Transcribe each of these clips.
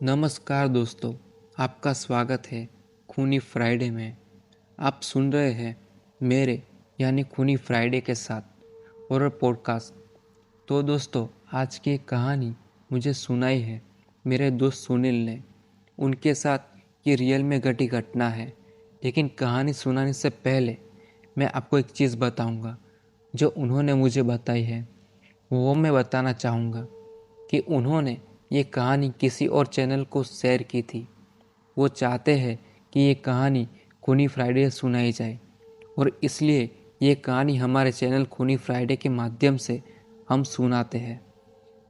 नमस्कार दोस्तों, आपका स्वागत है खूनी फ्राइडे में। आप सुन रहे हैं मेरे यानी खूनी फ्राइडे के साथ हॉरर पॉडकास्ट। तो दोस्तों, आज की एक कहानी मुझे सुनाई है मेरे दोस्त सुनील ने। उनके साथ ये रियल में घटी घटना है, लेकिन कहानी सुनाने से पहले मैं आपको एक चीज़ बताऊंगा जो उन्होंने मुझे बताई है। वो मैं बताना चाहूँगा कि उन्होंने ये कहानी किसी और चैनल को शेयर की थी। वो चाहते हैं कि ये कहानी खूनी फ्राइडे सुनाई जाए, और इसलिए ये कहानी हमारे चैनल खूनी फ्राइडे के माध्यम से हम सुनाते हैं।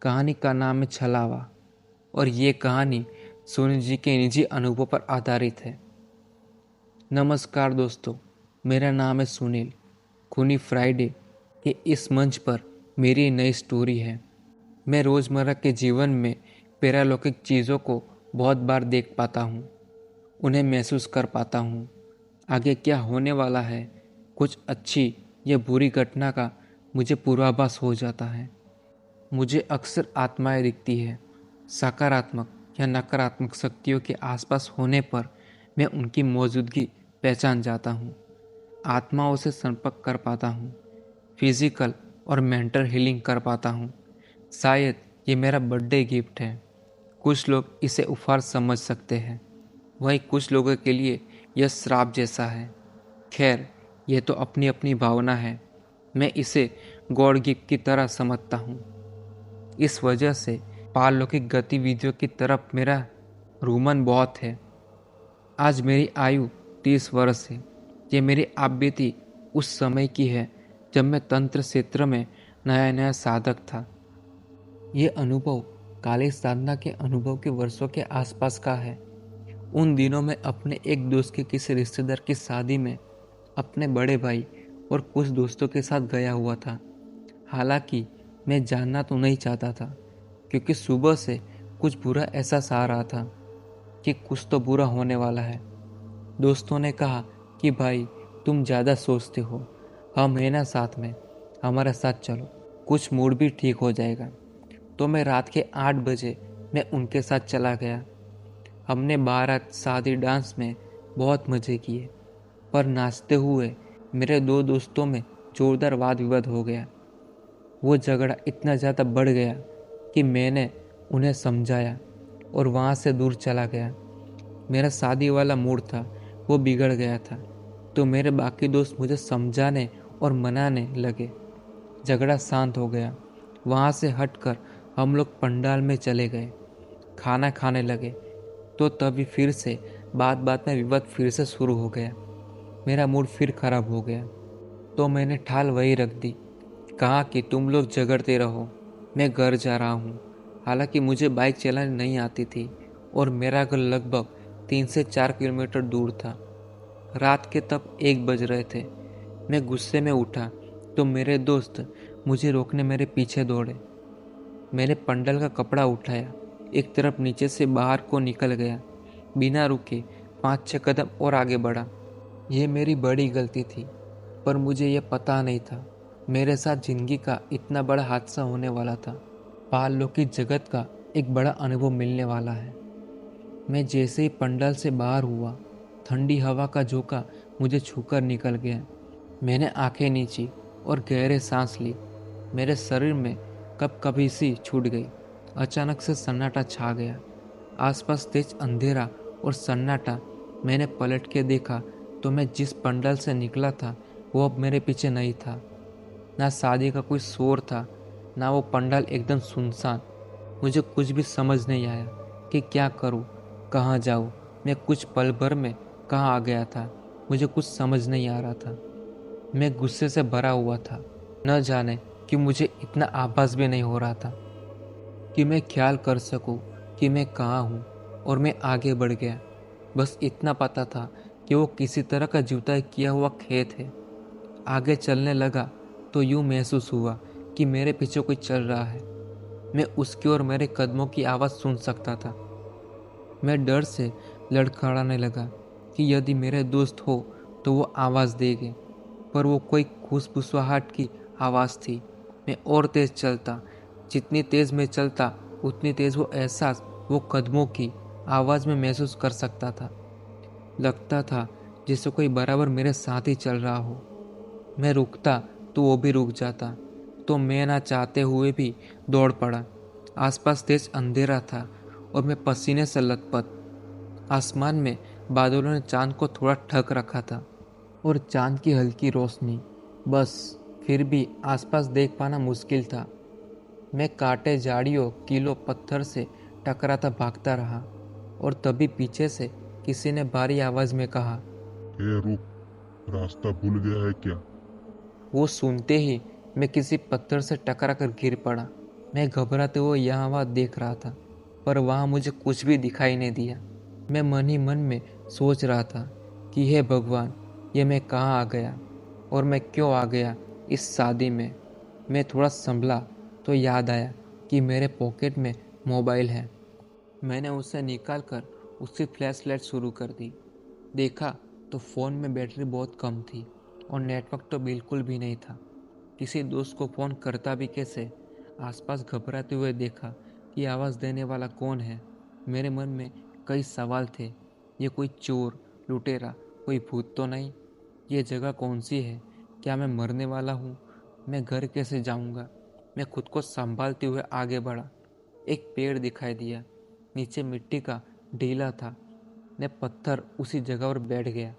कहानी का नाम है छलावा, और ये कहानी सुनील जी के निजी अनुभव पर आधारित है। नमस्कार दोस्तों, मेरा नाम है सुनील। खूनी फ्राइडे के इस मंच पर मेरी नई स्टोरी है। मैं रोज़मर्रा के जीवन में पैरालौकिक चीज़ों को बहुत बार देख पाता हूँ, उन्हें महसूस कर पाता हूँ। आगे क्या होने वाला है, कुछ अच्छी या बुरी घटना का मुझे पूर्वाभास हो जाता है। मुझे अक्सर आत्माएं दिखती है। सकारात्मक या नकारात्मक शक्तियों के आसपास होने पर मैं उनकी मौजूदगी पहचान जाता हूँ। आत्माओं से संपर्क कर पाता हूँ, फिजिकल और मेंटल हीलिंग कर पाता हूँ। शायद ये मेरा बर्थडे गिफ्ट है। कुछ लोग इसे उपहार समझ सकते हैं, वहीं कुछ लोगों के लिए यह श्राप जैसा है। खैर, यह तो अपनी अपनी भावना है। मैं इसे गॉड गिफ्ट की तरह समझता हूँ। इस वजह से पारलौकिक गतिविधियों की तरफ मेरा रुमन बहुत है। आज मेरी आयु 30 वर्ष है। ये मेरी आप बीती उस समय की है जब मैं तंत्र क्षेत्र में नया नया साधक था। ये अनुभव काली साधना के अनुभव के वर्षों के आसपास का है। उन दिनों में अपने एक दोस्त के किसी रिश्तेदार की शादी में अपने बड़े भाई और कुछ दोस्तों के साथ गया हुआ था। हालांकि मैं जानना तो नहीं चाहता था, क्योंकि सुबह से कुछ बुरा एहसास आ रहा था कि कुछ तो बुरा होने वाला है। दोस्तों ने कहा कि भाई, तुम ज़्यादा सोचते हो, हम हैं ना साथ में, हमारे साथ चलो, कुछ मूड भी ठीक हो जाएगा। तो मैं रात के 8 बजे मैं उनके साथ चला गया। हमने बारात शादी डांस में बहुत मज़े किए, पर नाचते हुए मेरे दो दोस्तों में जोरदार वाद विवाद हो गया। वो झगड़ा इतना ज़्यादा बढ़ गया कि मैंने उन्हें समझाया और वहाँ से दूर चला गया। मेरा शादी वाला मूड था वो बिगड़ गया था, तो मेरे बाकी दोस्त मुझे समझाने और मनाने लगे। झगड़ा शांत हो गया। वहाँ से हटकर हम लोग पंडाल में चले गए, खाना खाने लगे। तो तभी फिर से बात बात में विवाद फिर से शुरू हो गया। मेरा मूड फिर खराब हो गया, तो मैंने ठाल वही रख दी। कहा कि तुम लोग झगड़ते रहो, मैं घर जा रहा हूँ। हालांकि मुझे बाइक चलानी नहीं आती थी और मेरा घर लगभग 3 से 4 किलोमीटर दूर था। रात के तब 1 बज रहे थे। मैं गुस्से में उठा तो मेरे दोस्त मुझे रोकने मेरे पीछे दौड़े। मैंने पंडल का कपड़ा उठाया, एक तरफ नीचे से बाहर को निकल गया, बिना रुके 5-6 कदम और आगे बढ़ा। यह मेरी बड़ी गलती थी, पर मुझे यह पता नहीं था मेरे साथ जिंदगी का इतना बड़ा हादसा होने वाला था। पारलौकिक जगत का एक बड़ा अनुभव मिलने वाला है। मैं जैसे ही पंडाल से बाहर हुआ, ठंडी हवा का झोंका मुझे छूकर निकल गया। मैंने आंखें नीची और गहरे सांस ली। मेरे शरीर में कब कभी सी छूट गई। अचानक से सन्नाटा छा गया। आसपास तेज अंधेरा और सन्नाटा। मैंने पलट के देखा तो मैं जिस पंडाल से निकला था वो अब मेरे पीछे नहीं था। ना शादी का कोई शोर था, ना वो पंडाल एकदम सुनसान। मुझे कुछ भी समझ नहीं आया कि क्या करूं, कहाँ जाऊं। मैं कुछ पल भर में कहाँ आ गया था, मुझे कुछ समझ नहीं आ रहा था। मैं गुस्से से भरा हुआ था। न जाने कि मुझे इतना आभास भी नहीं हो रहा था कि मैं ख्याल कर सकूं कि मैं कहाँ हूँ, और मैं आगे बढ़ गया। बस इतना पता था कि वो किसी तरह का जुताई किया हुआ खेत है। आगे चलने लगा तो यूं महसूस हुआ कि मेरे पीछे कोई चल रहा है। मैं उसकी और मेरे कदमों की आवाज़ सुन सकता था। मैं डर से लड़खड़ाने लगा कि यदि मेरे दोस्त हो तो वो आवाज़ देंगे, पर वो कोई फुसफुसाहट की आवाज़ थी। मैं और तेज़ चलता। जितनी तेज़ मैं चलता उतनी तेज़ वो एहसास वो कदमों की आवाज़ में महसूस कर सकता था। लगता था जैसे कोई बराबर मेरे साथ ही चल रहा हो। मैं रुकता तो वो भी रुक जाता, तो मैं ना चाहते हुए भी दौड़ पड़ा। आसपास तेज अंधेरा था और मैं पसीने से लथपथ। आसमान में बादलों ने चांद को थोड़ा ढक रखा था और चांद की हल्की रोशनी, बस। फिर भी आसपास देख पाना मुश्किल था। मैं कांटे, झाड़ियों, कीलों पत्थर से टकराता भागता रहा और तभी पीछे से किसी ने भारी आवाज में कहा, ए रुक, रास्ता भूल गया है क्या? वो सुनते ही मैं किसी पत्थर से टकरा कर गिर पड़ा। मैं घबराते हुए यहाँ वहाँ देख रहा था, पर वहाँ मुझे कुछ भी दिखाई नहीं दिया। मैं मन ही मन में सोच रहा था कि हे भगवान, ये मैं कहाँ आ गया और मैं क्यों आ गया इस शादी में। मैं थोड़ा संभला तो याद आया कि मेरे पॉकेट में मोबाइल है। मैंने उसे निकाल कर उसकी फ्लैशलाइट शुरू कर दी। देखा तो फ़ोन में बैटरी बहुत कम थी और नेटवर्क तो बिल्कुल भी नहीं था। किसी दोस्त को फ़ोन करता भी कैसे? आसपास घबराते हुए देखा कि आवाज़ देने वाला कौन है। मेरे मन में कई सवाल थे। ये कोई चोर, लुटेरा, कोई भूत तो नहीं? ये जगह कौन सी है? क्या मैं मरने वाला हूँ? मैं घर कैसे जाऊँगा? मैं खुद को संभालते हुए आगे बढ़ा। एक पेड़ दिखाई दिया, नीचे मिट्टी का ढीला था। मैं पत्थर उसी जगह पर बैठ गया।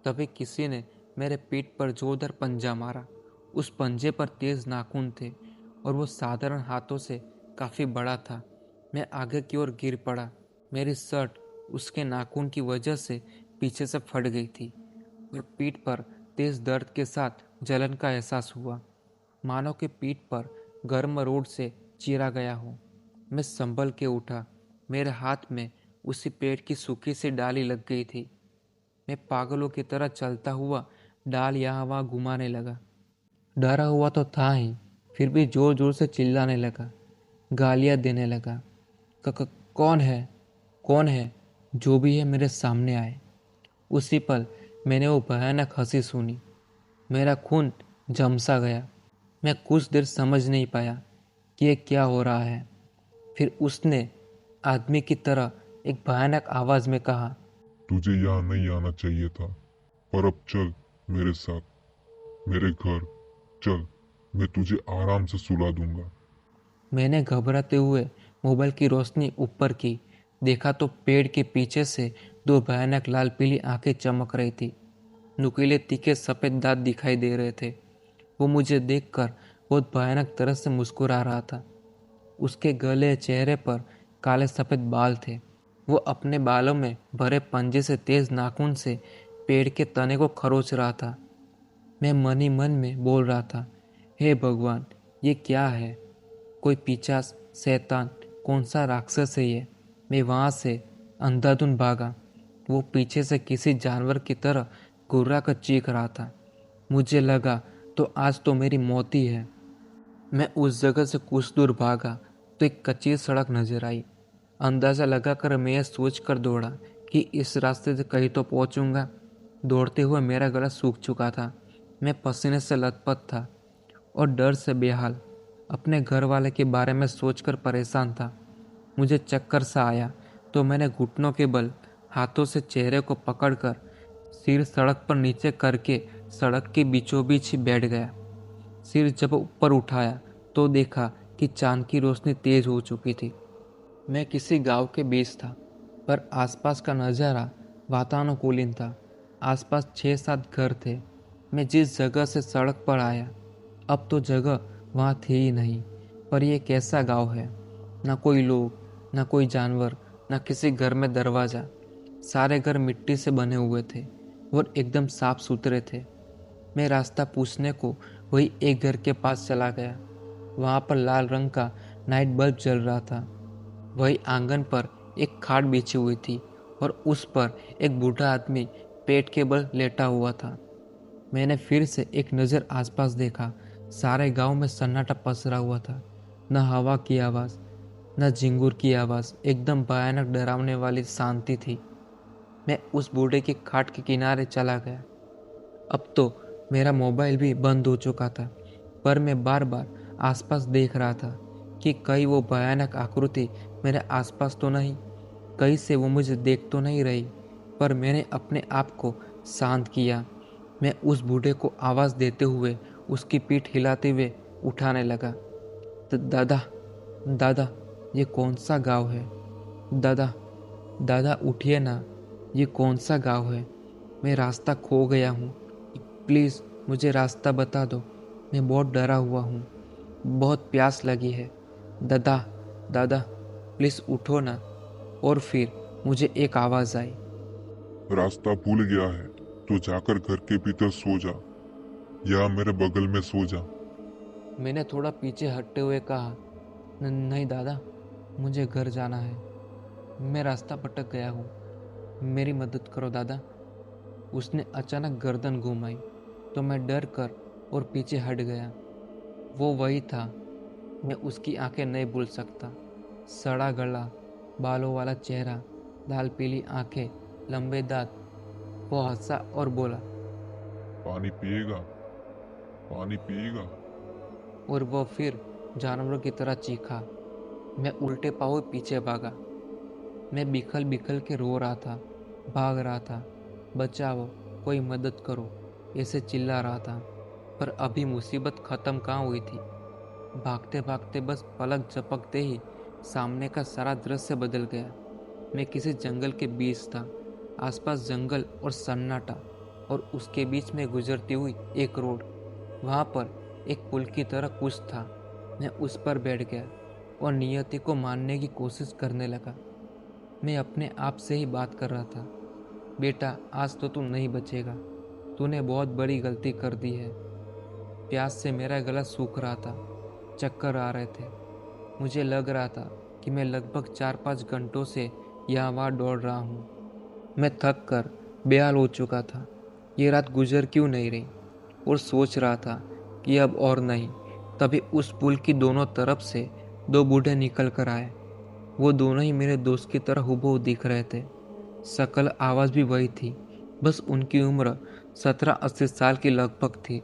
तभी किसी ने मेरे पीठ पर जोरदार पंजा मारा। उस पंजे पर तेज नाखून थे और वो साधारण हाथों से काफ़ी बड़ा था। मैं आगे की ओर गिर पड़ा। मेरी शर्ट उसके नाखून की वजह से पीछे से फट गई थी और पीठ पर तेज दर्द के साथ जलन का एहसास हुआ, मानो कि पीठ पर गर्म रोड से चीरा गया हो। मैं संभल के उठा। मेरे हाथ में उसी पेड़ की सूखी सी डाली लग गई थी। मैं पागलों की तरह चलता हुआ डाल यहाँ वहाँ घुमाने लगा। डरा हुआ तो था ही, फिर भी जोर जोर से चिल्लाने लगा, गालियाँ देने लगा। कौन है? कौन है? जो भी है मेरे सामने आए। उसी पल मैंने वो भयानक हंसी सुनी। मेरा खून झमसा गया। मैं कुछ देर समझ नहीं पाया कि ये क्या हो रहा है। फिर उसने आदमी की तरह एक भयानक आवाज में कहा, तुझे यहाँ नहीं आना चाहिए था, पर अब चल मेरे साथ, मेरे घर चल, मैं तुझे आराम से सुला दूंगा। मैंने घबराते हुए मोबाइल की रोशनी ऊपर की। देखा तो पेड़ के पीछे से दो भयानक लाल पीली आंखें चमक रही थी। नुकीले तीखे सफ़ेद दांत दिखाई दे रहे थे। वो मुझे देखकर बहुत भयानक तरह से मुस्कुरा रहा था। उसके गले, चेहरे पर काले सफ़ेद बाल थे। वो अपने बालों में भरे पंजे से तेज नाखून से पेड़ के तने को खरोच रहा था। मैं मन ही मन में बोल रहा था, हे भगवान, ये क्या है? कोई पिशाच, शैतान, कौन सा राक्षस है ये? मैं वहाँ से अंधाधुंध भागा। वो पीछे से किसी जानवर की तरह घुर्रा कर चीख रहा था। मुझे लगा तो आज तो मेरी मौत ही है। मैं उस जगह से कुछ दूर भागा तो एक कच्ची सड़क नजर आई। अंदाज़ा लगाकर मैं यह सोच कर दौड़ा कि इस रास्ते से कहीं तो पहुंचूंगा। दौड़ते हुए मेरा गला सूख चुका था। मैं पसीने से लथपथ था और डर से बेहाल। अपने घर वाले के बारे में सोचकर परेशान था। मुझे चक्कर सा आया तो मैंने घुटनों के बल हाथों से चेहरे को पकड़कर सिर सड़क पर नीचे करके सड़क के बीचों बीच ही बैठ गया। सिर जब ऊपर उठाया तो देखा कि चांद की रोशनी तेज हो चुकी थी। मैं किसी गांव के बीच था, पर आसपास का नज़ारा वातानुकूलित था। आसपास 6-7 घर थे। मैं जिस जगह से सड़क पर आया, अब तो जगह वहाँ थी ही नहीं। पर यह कैसा गांव है? ना कोई लोग, ना कोई जानवर, ना किसी घर में दरवाज़ा। सारे घर मिट्टी से बने हुए थे और एकदम साफ सुथरे थे। मैं रास्ता पूछने को वही एक घर के पास चला गया। वहाँ पर लाल रंग का नाइट बल्ब जल रहा था। वही आंगन पर एक खाट बिछी हुई थी और उस पर एक बूढ़ा आदमी पेट के बल लेटा हुआ था। मैंने फिर से एक नज़र आसपास देखा। सारे गांव में सन्नाटा पसरा हुआ था। न हवा की आवाज़, न झिंगुर की आवाज़। एकदम भयानक डरावने वाली शांति थी। मैं उस बूढ़े की खाट के किनारे चला गया। अब तो मेरा मोबाइल भी बंद हो चुका था, पर मैं बार बार आसपास देख रहा था कि कहीं वो भयानक आकृति मेरे आसपास तो नहीं, कहीं से वो मुझे देख तो नहीं रही। पर मैंने अपने आप को शांत किया। मैं उस बूढ़े को आवाज़ देते हुए उसकी पीठ हिलाते हुए उठाने लगा। दादा, दादा, ये कौन सा गांव है? दादा, दादा उठिए ना, ये कौन सा गांव है? मैं रास्ता खो गया हूँ, प्लीज़ मुझे रास्ता बता दो। मैं बहुत डरा हुआ हूँ, बहुत प्यास लगी है। दादा, दादा, प्लीज़ उठो ना। और फिर मुझे एक आवाज़ आई, रास्ता भूल गया है तो जाकर घर के भीतर सो जा, या मेरे बगल में सो जा। मैंने थोड़ा पीछे हटते हुए कहा, नहीं दादा, मुझे घर जाना है। मैं रास्ता भटक गया हूँ, मेरी मदद करो दादा। उसने अचानक गर्दन घुमाई तो मैं डर कर और पीछे हट गया। वो वही था, मैं उसकी आंखें नहीं भूल सकता। सड़ा गला, बालों वाला चेहरा, लाल पीली आंखें, लंबे दांत। वो हंसा और बोला, पानी पिएगा? पानी पिएगा? और वो फिर जानवरों की तरह चीखा। मैं उल्टे पाँव पीछे भागा। मैं बिखल बिखल के रो रहा था, भाग रहा था। बचाओ, कोई मदद करो, ऐसे चिल्ला रहा था। पर अभी मुसीबत खत्म कहाँ हुई थी। भागते भागते बस पलक झपकते ही सामने का सारा दृश्य बदल गया। मैं किसी जंगल के बीच था, आसपास जंगल और सन्नाटा, और उसके बीच में गुजरती हुई एक रोड। वहाँ पर एक पुल की तरह कुछ था। मैं उस पर बैठ गया और नियति को मानने की कोशिश करने लगा। मैं अपने आप से ही बात कर रहा था, बेटा आज तो तू नहीं बचेगा, तूने बहुत बड़ी गलती कर दी है। प्यास से मेरा गला सूख रहा था, चक्कर आ रहे थे। मुझे लग रहा था कि मैं लगभग 4-5 घंटों से यहाँ वहाँ दौड़ रहा हूँ। मैं थक कर बेहाल हो चुका था। ये रात गुजर क्यों नहीं रही, और सोच रहा था कि अब और नहीं। तभी उस पुल की दोनों तरफ से दो बूढ़े निकल कर आए। वो दोनों ही मेरे दोस्त की तरह हूबहू दिख रहे थे। शक्ल आवाज़ भी वही थी, बस उनकी उम्र 17-80 साल की लगभग थी।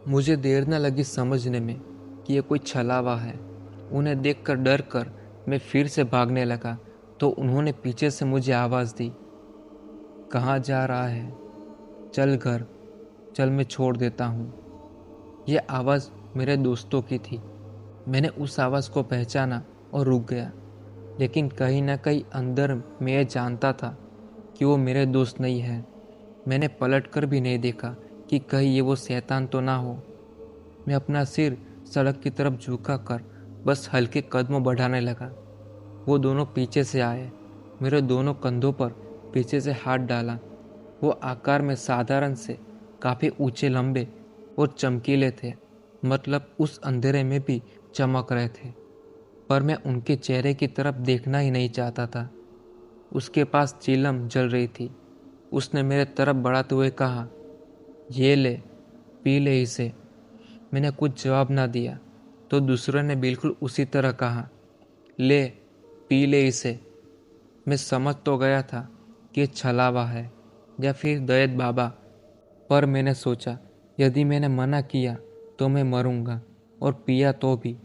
मुझे देर न लगी समझने में कि ये कोई छलावा है। उन्हें देखकर डर कर मैं फिर से भागने लगा तो उन्होंने पीछे से मुझे आवाज़ दी, कहाँ जा रहा है? चल घर, चल मैं छोड़ देता हूँ। ये आवाज़ मेरे दोस्तों की थी। मैंने उस आवाज़ को पहचाना और रुक गया, लेकिन कहीं ना कहीं अंदर मैं ये जानता था कि वो मेरे दोस्त नहीं है। मैंने पलट कर भी नहीं देखा कि कहीं ये वो शैतान तो ना हो। मैं अपना सिर सड़क की तरफ झुका कर बस हल्के कदमों बढ़ाने लगा। वो दोनों पीछे से आए, मेरे दोनों कंधों पर पीछे से हाथ डाला। वो आकार में साधारण से काफ़ी ऊंचे, लंबे और चमकीले थे, मतलब उस अंधेरे में भी चमक रहे थे। पर मैं उनके चेहरे की तरफ देखना ही नहीं चाहता था। उसके पास चिलम जल रही थी। उसने मेरे तरफ बढ़ाते हुए कहा, ये ले, पी ले इसे। मैंने कुछ जवाब ना दिया तो दूसरे ने बिल्कुल उसी तरह कहा, ले, पी ले इसे। मैं समझ तो गया था कि ये छलावा है या फिर दयत बाबा, पर मैंने सोचा यदि मैंने मना किया तो मैं मरूंगा, और पिया तो भी।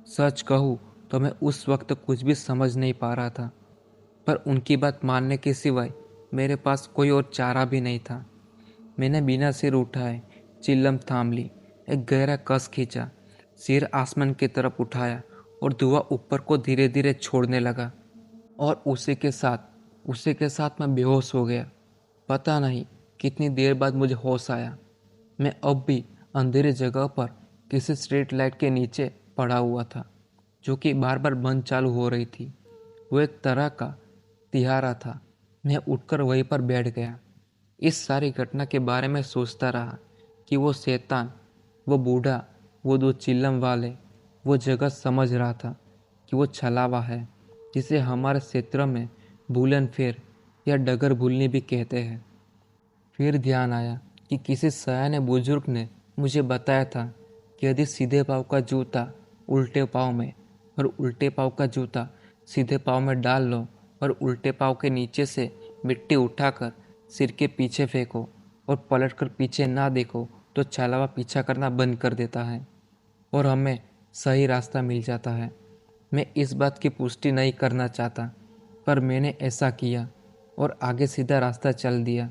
सच कहूँ तो मैं उस वक्त कुछ भी समझ नहीं पा रहा था, पर उनकी बात मानने के सिवाय मेरे पास कोई और चारा भी नहीं था। मैंने बिना सिर उठाए चिल्लम थाम ली, एक गहरा कस खींचा, सिर आसमान की तरफ उठाया और धुआं ऊपर को धीरे धीरे छोड़ने लगा। और उसी के साथ मैं बेहोश हो गया। पता नहीं कितनी देर बाद मुझे होश आया। मैं अब भी अंधेरे जगह पर किसी स्ट्रीट लाइट के नीचे पड़ा हुआ था, जो कि बार बार बंद चालू हो रही थी। वो एक तरह का तिहारा था। मैं उठकर वहीं पर बैठ गया। इस सारी घटना के बारे में सोचता रहा कि वो शैतान, वो बूढ़ा, वो दो चिल्लम वाले, वो जगह समझ रहा था कि वो छलावा है, जिसे हमारे क्षेत्र में भूलन फेर या डगर भूलनी भी कहते हैं। फिर ध्यान आया कि किसी सयाने बुजुर्ग ने मुझे बताया था कि यदि सीधे पाँव का जूता उल्टे पाँव में और उल्टे पाँव का जूता सीधे पाँव में डाल लो और उल्टे पाँव के नीचे से मिट्टी उठाकर सिर के पीछे फेंको और पलटकर पीछे ना देखो तो छलावा पीछा करना बंद कर देता है और हमें सही रास्ता मिल जाता है। मैं इस बात की पुष्टि नहीं करना चाहता, पर मैंने ऐसा किया और आगे सीधा रास्ता चल दिया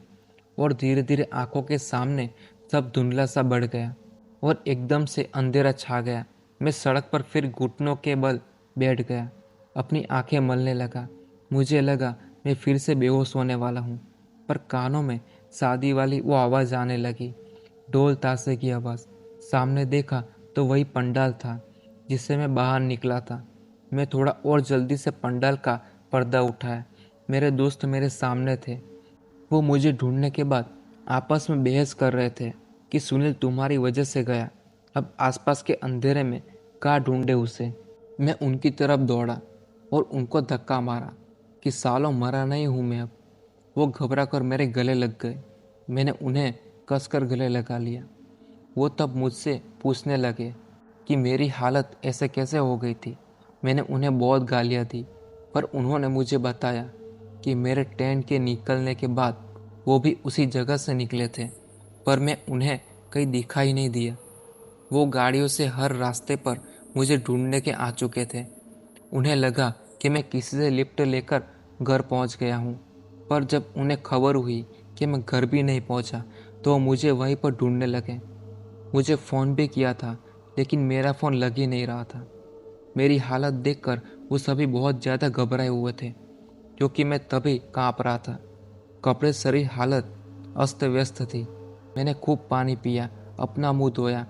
और धीरे धीरे आंखों के सामने सब धुंधला सा बढ़ गया और एकदम से अंधेरा छा गया। मैं सड़क पर फिर घुटनों के बल बैठ गया, अपनी आंखें मलने लगा। मुझे लगा मैं फिर से बेहोश होने वाला हूँ, पर कानों में शादी वाली वो आवाज़ आने लगी, ढोल ताशे की आवाज़। सामने देखा तो वही पंडाल था जिससे मैं बाहर निकला था। मैं थोड़ा और जल्दी से पंडाल का पर्दा उठाया। मेरे दोस्त मेरे सामने थे। वो मुझे ढूंढने के बाद आपस में बहस कर रहे थे कि सुनील तुम्हारी वजह से गया, अब आसपास के अंधेरे में कहाँ ढूंढे उसे। मैं उनकी तरफ दौड़ा और उनको धक्का मारा कि सालों मरा नहीं हूँ मैं अब। वो घबरा कर मेरे गले लग गए। मैंने उन्हें कसकर गले लगा लिया। वो तब मुझसे पूछने लगे कि मेरी हालत ऐसे कैसे हो गई थी। मैंने उन्हें बहुत गालियाँ दी, पर उन्होंने मुझे बताया कि मेरे टेंट के निकलने के बाद वो भी उसी जगह से निकले थे, पर मैं उन्हें कहीं दिखाई नहीं दिया। वो गाड़ियों से हर रास्ते पर मुझे ढूंढने के आ चुके थे। उन्हें लगा कि मैं किसी से लिफ्ट लेकर घर पहुंच गया हूं, पर जब उन्हें खबर हुई कि मैं घर भी नहीं पहुंचा, तो वो मुझे वहीं पर ढूंढने लगे। मुझे फ़ोन भी किया था, लेकिन मेरा फ़ोन लग ही नहीं रहा था। मेरी हालत देखकर वो सभी बहुत ज़्यादा घबराए हुए थे, क्योंकि मैं तभी काँप रहा था। कपड़े, शरीर, हालत अस्त व्यस्त थी। मैंने खूब पानी पिया, अपना मुंह धोया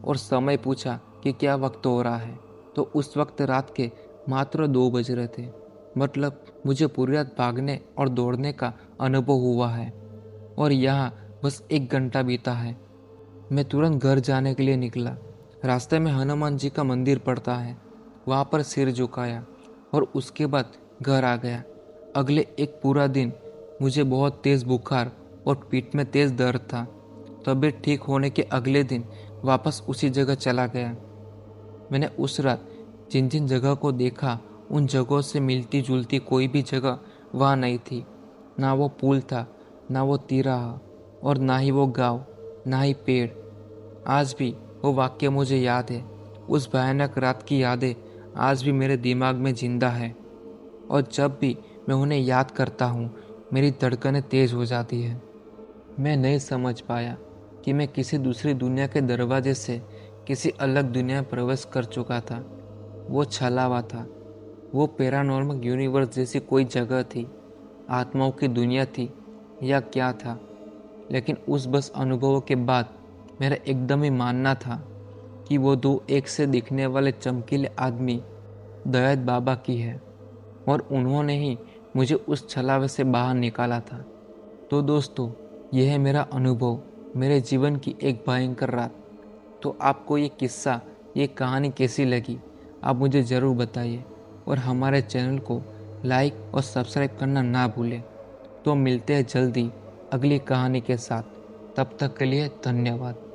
और समय पूछा कि क्या वक्त हो रहा है। तो उस वक्त रात के मात्र 2 बज रहे थे। मतलब मुझे पूरी रात भागने और दौड़ने का अनुभव हुआ है और यहाँ बस 1 घंटा बीता है। मैं तुरंत घर जाने के लिए निकला। रास्ते में हनुमान जी का मंदिर पड़ता है, वहाँ पर सिर झुकाया और उसके बाद घर आ गया। अगले एक पूरा दिन मुझे बहुत तेज़ बुखार और पीठ में तेज़ दर्द था। तबीयत ठीक होने के अगले दिन वापस उसी जगह चला गया। मैंने उस रात जिन जिन जगह को देखा, उन जगहों से मिलती जुलती कोई भी जगह वहाँ नहीं थी। ना वो पुल था, ना वो तिराहा, और ना ही वो गांव, ना ही पेड़। आज भी वो वाक्य मुझे याद है। उस भयानक रात की यादें आज भी मेरे दिमाग में जिंदा है, और जब भी मैं उन्हें याद करता हूँ, मेरी धड़कनें तेज हो जाती है। मैं नहीं समझ पाया कि मैं किसी दूसरी दुनिया के दरवाजे से किसी अलग दुनिया में प्रवेश कर चुका था। वो छलावा था, वो पैरानॉर्मल यूनिवर्स जैसी कोई जगह थी, आत्माओं की दुनिया थी, या क्या था। लेकिन उस बस अनुभवों के बाद मेरा एकदम ही मानना था कि वो 2 एक से दिखने वाले चमकीले आदमी दयाद बाबा की है, और उन्होंने ही मुझे उस छलावे से बाहर निकाला था। तो दोस्तों, यह है मेरा अनुभव, मेरे जीवन की एक भयंकर रात। तो आपको ये किस्सा, ये कहानी कैसी लगी, आप मुझे ज़रूर बताइए, और हमारे चैनल को लाइक और सब्सक्राइब करना ना भूलें। तो मिलते हैं जल्दी अगली कहानी के साथ। तब तक के लिए धन्यवाद।